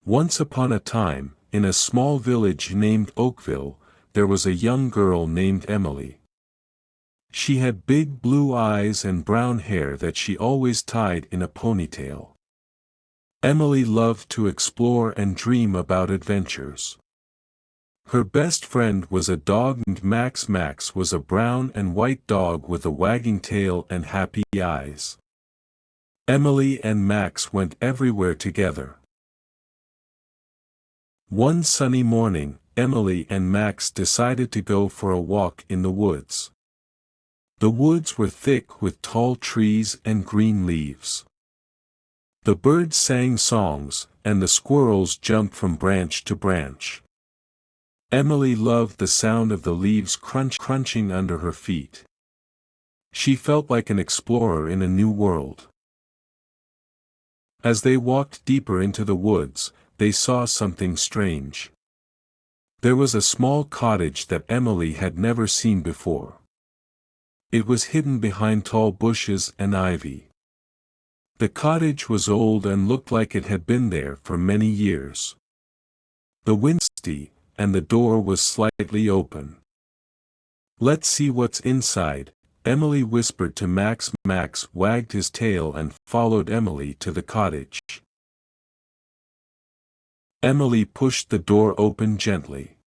Once upon a time, in a small village named Oakville, there was a young girl named Emily. She had big blue eyes and brown hair that she always tied in a ponytail. Emily loved to explore and dream about adventures. Her best friend was a dog named Max. Max was a brown and white dog with a wagging tail and happy eyes. Emily and Max went everywhere together. One sunny morning, Emily and Max decided to go for a walk in the woods. The woods were thick with tall trees and green leaves. The birds sang songs, and the squirrels jumped from branch to branch. Emily loved the sound of the leaves crunching under her feet. She felt like an explorer in a new world. As they walked deeper into the woods, they saw something strange. There was a small cottage that Emily had never seen before. It was hidden behind tall bushes and ivy. The cottage was old and looked like it had been there for many years. The wind was misty, and the door was slightly open. "Let's see what's inside," Emily whispered to Max. Max wagged his tail and followed Emily to the cottage. Emily pushed the door open gently.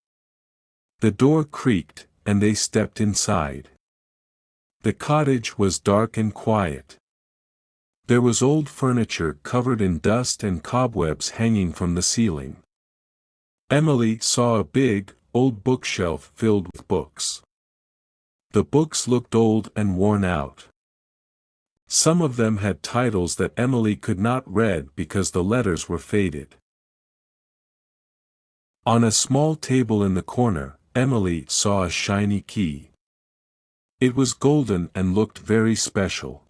The door creaked, and they stepped inside. The cottage was dark and quiet. There was old furniture covered in dust and cobwebs hanging from the ceiling. Emily saw a big, old bookshelf filled with books. The books looked old and worn out. Some of them had titles that Emily could not read because the letters were faded. On a small table in the corner, Emily saw a shiny key. It was golden and looked very special.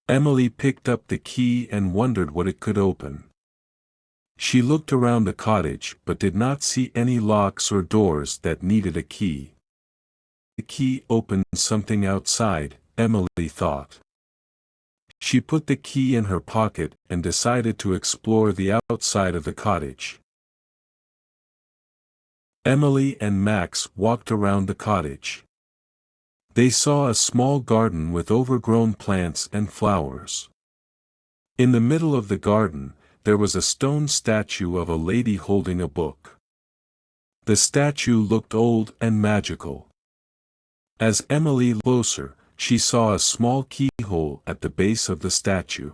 Emily picked up the key and wondered what it could open. She looked around the cottage but did not see any locks or doors that needed a key. The key opened something outside, Emily thought. She put the key in her pocket and decided to explore the outside of the cottage. Emily and Max walked around the cottage. They saw a small garden with overgrown plants and flowers. In the middle of the garden, there was a stone statue of a lady holding a book. The statue looked old and magical. As Emily looked closer, she saw a small keyhole at the base of the statue.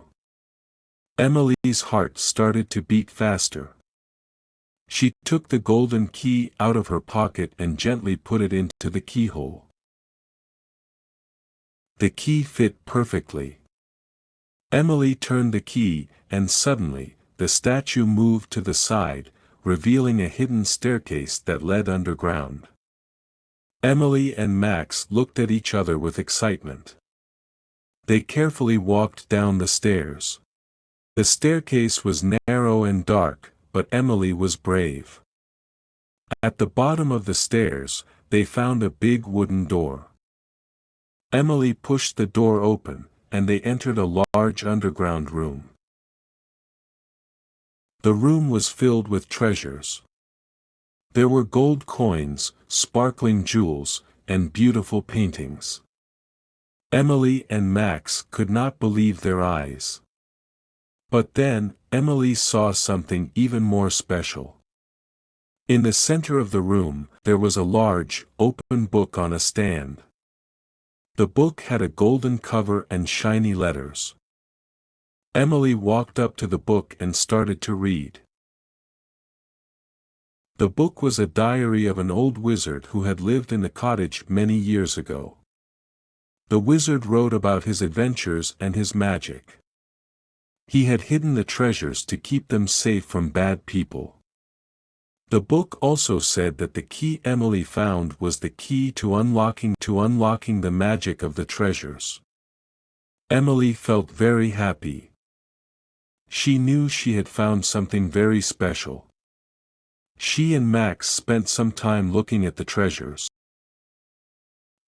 Emily's heart started to beat faster. She took the golden key out of her pocket and gently put it into the keyhole. The key fit perfectly. Emily turned the key, and suddenly, the statue moved to the side, revealing a hidden staircase that led underground. Emily and Max looked at each other with excitement. They carefully walked down the stairs. The staircase was narrow and dark, but Emily was brave. At the bottom of the stairs, they found a big wooden door. Emily pushed the door open, and they entered a large underground room. The room was filled with treasures. There were gold coins, sparkling jewels, and beautiful paintings. Emily and Max could not believe their eyes. But then, Emily saw something even more special. In the center of the room, there was a large, open book on a stand. The book had a golden cover and shiny letters. Emily walked up to the book and started to read. The book was a diary of an old wizard who had lived in the cottage many years ago. The wizard wrote about his adventures and his magic. He had hidden the treasures to keep them safe from bad people. The book also said that the key Emily found was the key to unlocking the magic of the treasures. Emily felt very happy. She knew she had found something very special. She and Max spent some time looking at the treasures.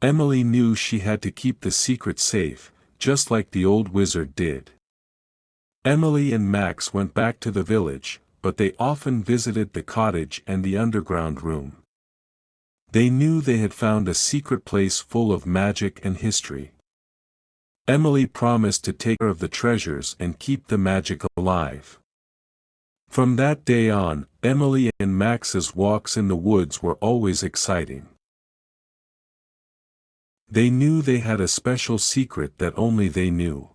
Emily knew she had to keep the secret safe, just like the old wizard did. Emily and Max went back to the village, but they often visited the cottage and the underground room. They knew they had found a secret place full of magic and history. Emily promised to take care of the treasures and keep the magic alive. From that day on, Emily and Max's walks in the woods were always exciting. They knew they had a special secret that only they knew.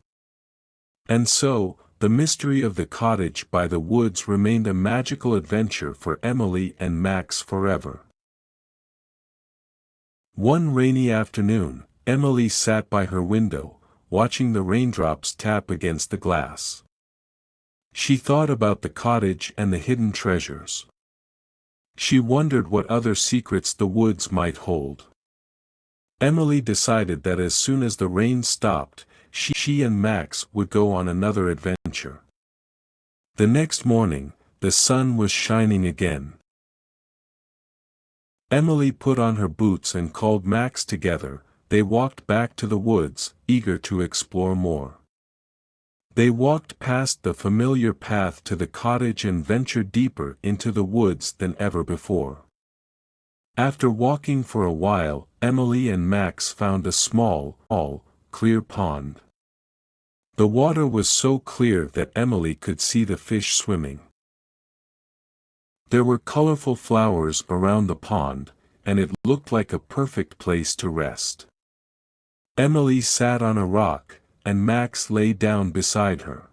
And so, the mystery of the cottage by the woods remained a magical adventure for Emily and Max forever. One rainy afternoon, Emily sat by her window, watching the raindrops tap against the glass. She thought about the cottage and the hidden treasures. She wondered what other secrets the woods might hold. Emily decided that as soon as the rain stopped, she and Max would go on another adventure. The next morning, the sun was shining again. Emily put on her boots and called Max together. They walked back to the woods, eager to explore more. They walked past the familiar path to the cottage and ventured deeper into the woods than ever before. After walking for a while, Emily and Max found a small, clear pond. The water was so clear that Emily could see the fish swimming. There were colorful flowers around the pond, and it looked like a perfect place to rest. Emily sat on a rock, and Max lay down beside her.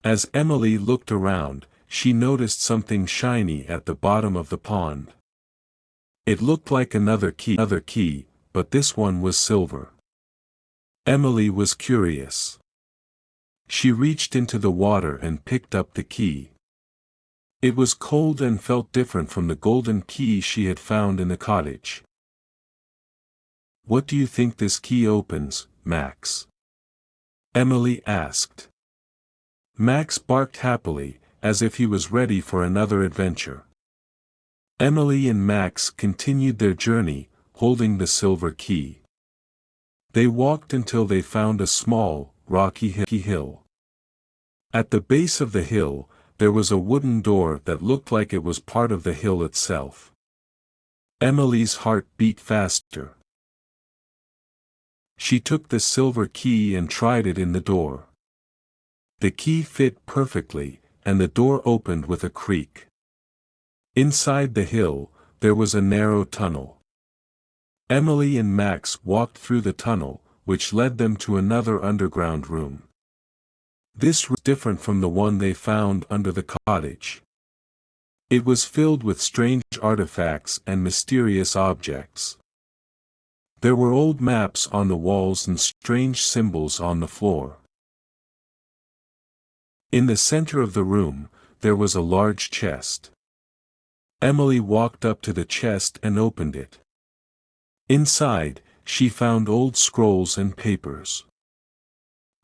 As Emily looked around, she noticed something shiny at the bottom of the pond. It looked like another key, but this one was silver. Emily was curious. She reached into the water and picked up the key. It was cold and felt different from the golden key she had found in the cottage. "What do you think this key opens, Max?" Emily asked. Max barked happily, as if he was ready for another adventure. Emily and Max continued their journey, holding the silver key. They walked until they found a small, rocky hill. At the base of the hill, there was a wooden door that looked like it was part of the hill itself. Emily's heart beat faster. She took the silver key and tried it in the door. The key fit perfectly, and the door opened with a creak. Inside the hill, there was a narrow tunnel. Emily and Max walked through the tunnel, which led them to another underground room. This was different from the one they found under the cottage. It was filled with strange artifacts and mysterious objects. There were old maps on the walls and strange symbols on the floor. In the center of the room, there was a large chest. Emily walked up to the chest and opened it. Inside, she found old scrolls and papers.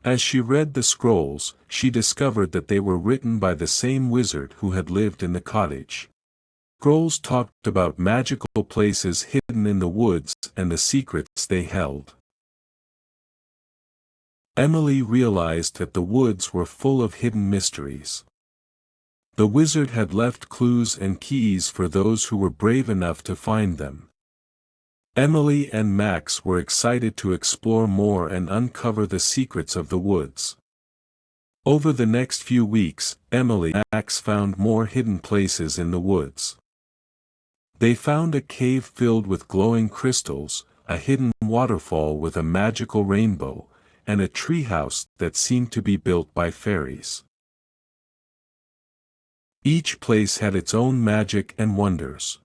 As she read the scrolls, she discovered that they were written by the same wizard who had lived in the cottage. Scrolls talked about magical places hidden in the woods and the secrets they held. Emily realized that the woods were full of hidden mysteries. The wizard had left clues and keys for those who were brave enough to find them. Emily and Max were excited to explore more and uncover the secrets of the woods. Over the next few weeks, Emily and Max found more hidden places in the woods. They found a cave filled with glowing crystals, a hidden waterfall with a magical rainbow, and a treehouse that seemed to be built by fairies. Each place had its own magic and wonders.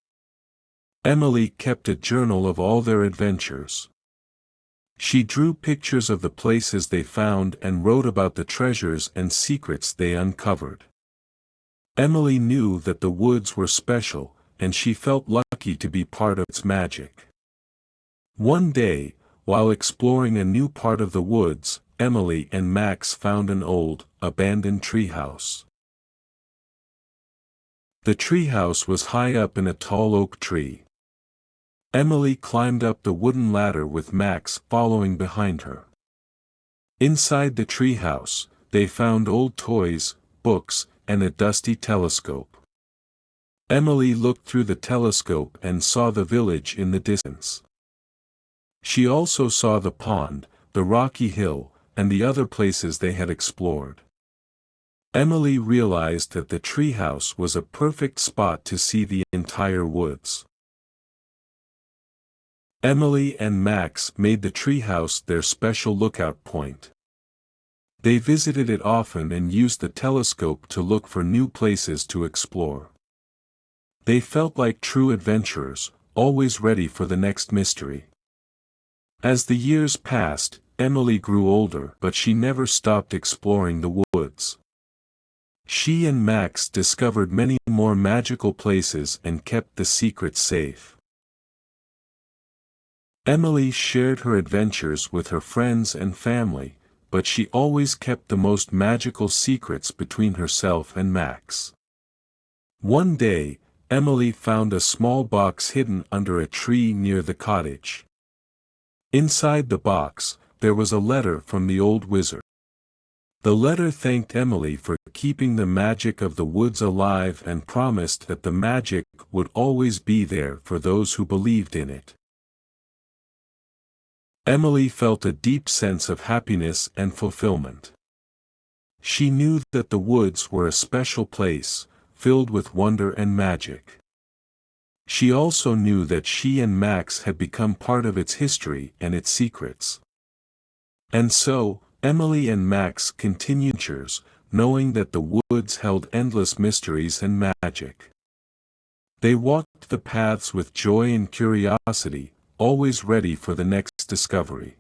Emily kept a journal of all their adventures. She drew pictures of the places they found and wrote about the treasures and secrets they uncovered. Emily knew that the woods were special, and she felt lucky to be part of its magic. One day, while exploring a new part of the woods, Emily and Max found an old, abandoned treehouse. The treehouse was high up in a tall oak tree. Emily climbed up the wooden ladder with Max following behind her. Inside the treehouse, they found old toys, books, and a dusty telescope. Emily looked through the telescope and saw the village in the distance. She also saw the pond, the rocky hill, and the other places they had explored. Emily realized that the treehouse was a perfect spot to see the entire woods. Emily and Max made the treehouse their special lookout point. They visited it often and used the telescope to look for new places to explore. They felt like true adventurers, always ready for the next mystery. As the years passed, Emily grew older, but she never stopped exploring the woods. She and Max discovered many more magical places and kept the secrets safe. Emily shared her adventures with her friends and family, but she always kept the most magical secrets between herself and Max. One day, Emily found a small box hidden under a tree near the cottage. Inside the box, there was a letter from the old wizard. The letter thanked Emily for keeping the magic of the woods alive and promised that the magic would always be there for those who believed in it. Emily felt a deep sense of happiness and fulfillment. She knew that the woods were a special place, filled with wonder and magic. She also knew that she and Max had become part of its history and its secrets. And so, Emily and Max continued adventures, knowing that the woods held endless mysteries and magic. They walked the paths with joy and curiosity, always ready for the next discovery.